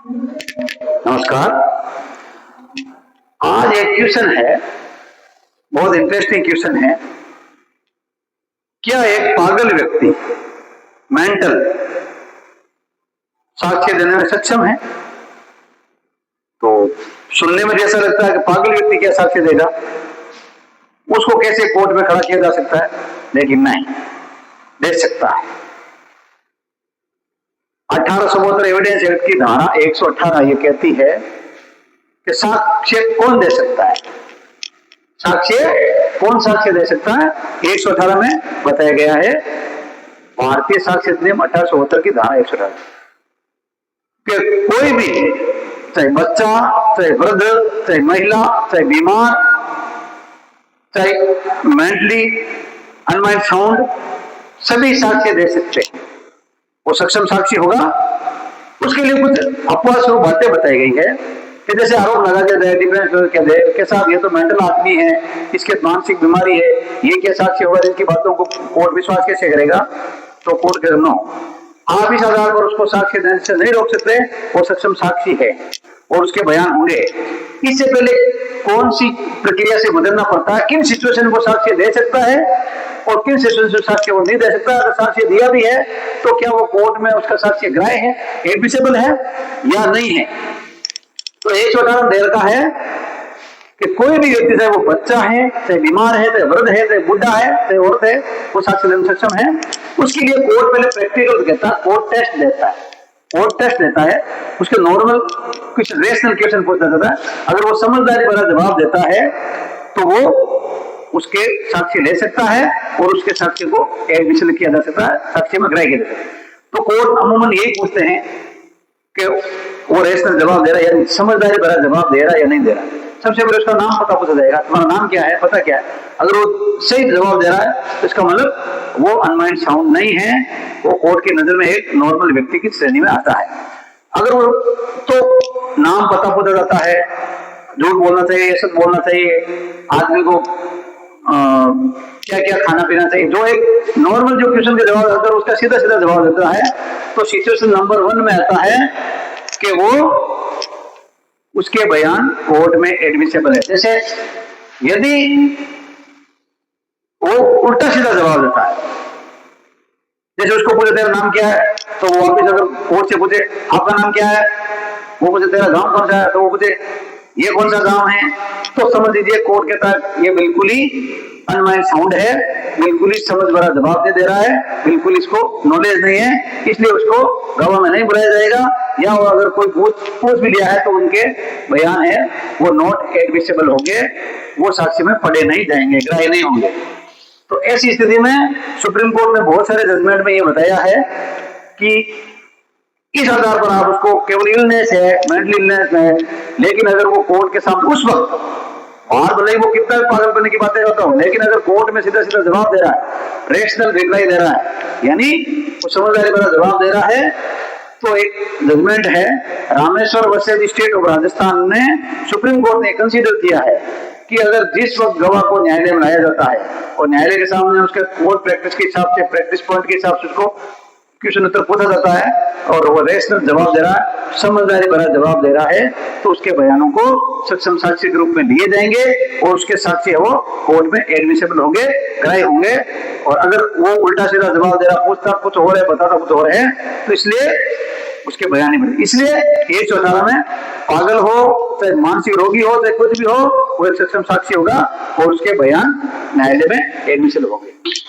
नमस्कार। आज एक क्वेश्चन है, बहुत इंटरेस्टिंग क्वेश्चन है। क्या एक पागल व्यक्ति मेंटल साक्ष्य देने में सक्षम है? तो सुनने में जैसा लगता है कि पागल व्यक्ति क्या साक्ष्य देगा, उसको कैसे कोर्ट में खड़ा किया जा सकता है, लेकिन नहीं, दे सकता है। 1872 एविडेंस एक्ट की धारा 118 ये कहती है कि साक्ष्य कौन दे सकता है, साक्ष्य कौन साक्ष्य दे सकता है। 118 में बताया गया है, भारतीय साक्ष्य अधिनियम 1872 की धारा 118 कि कोई भी, चाहे बच्चा, चाहे वृद्ध, चाहे महिला, चाहे बीमार, चाहे मेंटली अनमाइंड साउंड, सभी साक्ष्य दे सकते हैं। वो सक्षम साक्षी होगा। उसके लिए कुछ अपवाद स्वरूप बातें बताई गई है कि जैसे आरोप लगा दिया जाए, डिफेंस कह दे कि साहब ये तो मेंटल आदमी है, इसके मानसिक बीमारी है, ये क्या साक्षी होगा, इनकी बातों को कोर्ट विश्वास कैसे करेगा। तो कोर्ट कहे नो, आप इस आधार पर उसको साक्ष्य देने से नहीं रोक सकते, वो सक्षम साक्षी है और उसके बयान होंगे। इससे पहले कौन सी प्रक्रिया से गुजरना पड़ता है, किन सिचुएशन को साक्ष्य दे सकता है और किन सिचुएशन से साक्ष्य वो नहीं दे सकता। अगर साक्ष्य दिया भी है तो क्या वो कोर्ट में उसका साक्ष्य ग्राह्य है, एडमिसेबल है या नहीं है। तो एक छोटा देर का है कि कोई भी व्यक्ति, चाहे वो बच्चा है, चाहे बीमार है, चाहे वृद्ध है, चाहे बुढ़ा है, चाहे औरत है, वो साक्ष्य देने में सक्षम है। उसके लिए कोर्ट पहले प्रैक्टिकल कहता है, कोर्ट टेस्ट देता है, कोर्ट टेस्ट देता है। उसके नॉर्मल कुछ रेशनल क्वेश्चन पूछा जाता है। अगर वो समझदारी भरा जवाब देता है तो वो उसके साक्ष्य ले सकता है और उसके साक्ष्य को एडमिशन किया जा सकता है, साक्ष्य में ग्रहण किया जा सकता है। तो कोर्ट अमूमन यही पूछते हैं कि वो रेशनल जवाब दे रहा है, यानी समझदारी भरा जवाब दे रहा है या नहीं दे रहा है। सबसे पहले उसका नाम पता पूछा जाएगा, तुम्हारा नाम क्या है, पता क्या है। अगर वो सही जवाब दे रहा है तो इसका मतलब वो अनमाइंड साउंड नहीं है, वो कोर्ट की नजर में एक नॉर्मल व्यक्ति की श्रेणी में आता है। अगर वो तो नाम पता पूछा जाता है, झूठ बोलना चाहिए, सच बोलना चाहिए, आदमी को क्या क्या खाना पीना चाहिए, जो एक नॉर्मल जो क्वेश्चन के जवाब देता है उसका सीधा सीधा जवाब देता है। तो सिचुएशन नंबर 1 में आता है कि वो उसके बयान कोर्ट में एडमिसेबल है। जैसे यदि वो उल्टा सीधा जवाब देता है, जैसे उसको पूछे तेरा नाम क्या है, तो वो वापिस अगर कोर्ट से पूछे आपका नाम क्या है, वो पूछे तेरा गांव कौन सा है, तो वो पूछे ये कौन सा गांव है, तो समझ लीजिए कोर्ट कहता है ये बिल्कुल ही अनमाइंड साउंड है, बिल्कुल ही समझ भरा जवाब दे रहा है, बिल्कुल इसको नॉलेज नहीं है, इसलिए उसको गवाह में नहीं बुलाया जाएगा। या वो अगर कोई पूछ भी लिया है तो उनके बयान है वो नॉट एडमिसेबल होंगे, वो साक्ष्य में पढ़े नहीं जाएंगे, ग्राह्य नहीं होंगे। तो ऐसी स्थिति में सुप्रीम कोर्ट ने बहुत सारे जजमेंट में ये बताया है कि इस आधार पर आप उसको, केवल इलनेस है, मेंटल इलनेस है, लेकिन अगर वो कोर्ट के सामने उस वक्त, और भले ही वो कितना पागल करने की बातें करता हूं, लेकिन अगर कोर्ट में सीधा सीधा जवाब दे रहा है, रेशनल रिप्लाई दे रहा है, यानी वो समझदारी भरा जवाब दे रहा है, तो एक जजमेंट है Rameshwar versus state of Rajasthan ने, सुप्रीम कोर्ट ने कंसीडर किया है कि अगर जिस वक्त गवाह को न्यायालय में लाया जाता है और न्यायालय के सामने उसके कोर्ट प्रैक्टिस के हिसाब से, प्रैक्टिस पॉइंट के हिसाब से उसको क्वेश्चन उत्तर पूछा जाता है और वो रेशनल जवाब दे रहा है, समझदारी भरा जवाब दे रहा है, तो उसके बयानों को सक्षम साक्ष्य के रूप में लिए जाएंगे और उसके साक्ष्य वो कोर्ट में एडमिसेबल होंगे, ग्राह्य होंगे। और अगर वो उल्टा सीधा जवाब दे रहा, पूछता कुछ हो रहा है, बताता कुछ हो रहा है, तो इसलिए उसके बयान नहीं बने। इसलिए 118 में पागल हो, चाहे मानसिक रोगी हो, चाहे कुछ भी हो, वो एक सक्षम साक्षी होगा और उसके बयान न्यायालय में एडमिसेबल होंगे।